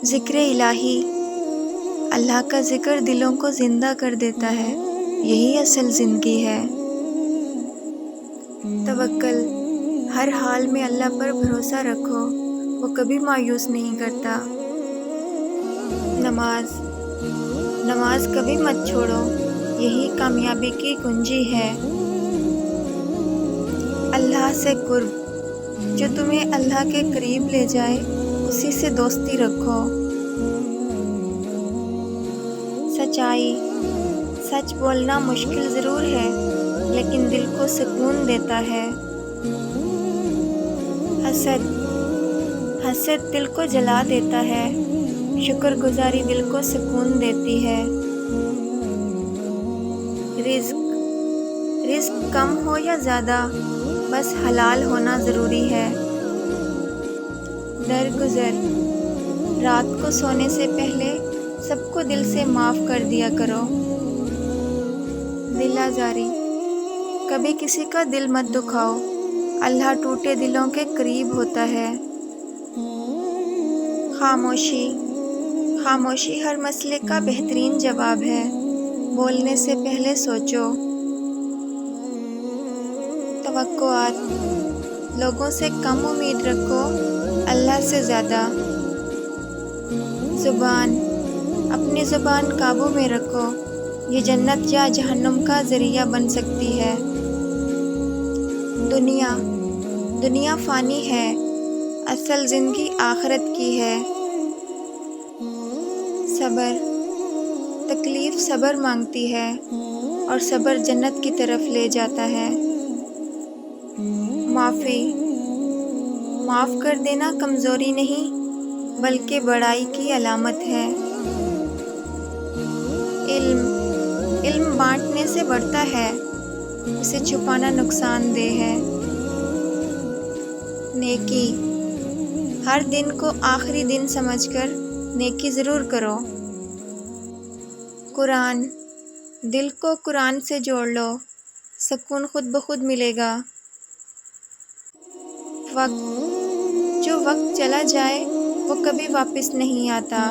ذکر الہی، اللہ کا ذکر دلوں کو زندہ کر دیتا ہے، یہی اصل زندگی ہے۔ توکل، ہر حال میں اللہ پر بھروسہ رکھو، وہ کبھی مایوس نہیں کرتا۔ نماز کبھی مت چھوڑو، یہی کامیابی کی کنجی ہے۔ اللہ سے قرب، جو تمہیں اللہ کے قریب لے جائے اسی سے دوستی رکھو۔ سچائی، سچ بولنا مشکل ضرور ہے لیکن دل کو سکون دیتا ہے۔ حسد دل کو جلا دیتا ہے، شکر گزاری دل کو سکون دیتی ہے۔ رزق کم ہو یا زیادہ، بس حلال ہونا ضروری ہے۔ درگزر، رات کو سونے سے پہلے سب کو دل سے معاف کر دیا کرو۔ دل آزاری، کبھی کسی کا دل مت دکھاؤ، اللہ ٹوٹے دلوں کے قریب ہوتا ہے۔ خاموشی ہر مسئلے کا بہترین جواب ہے، بولنے سے پہلے سوچو۔ توقعات، لوگوں سے کم امید رکھو، اللہ سے زیادہ۔ زبان، اپنی زبان قابو میں رکھو، یہ جنت یا جہنم کا ذریعہ بن سکتی ہے۔ دنیا فانی ہے، اصل زندگی آخرت کی ہے۔ صبر، تکلیف صبر مانگتی ہے اور صبر جنت کی طرف لے جاتا ہے۔ معاف کر دینا کمزوری نہیں بلکہ بڑائی کی علامت ہے۔ علم بانٹنے سے بڑھتا ہے، اسے چھپانا نقصان دہ ہے۔ نیکی، ہر دن کو آخری دن سمجھ کر نیکی ضرور کرو۔ قرآن، دل کو قرآن سے جوڑ لو، سکون خود بخود ملے گا۔ جو وقت چلا جائے وہ کبھی واپس نہیں آتا،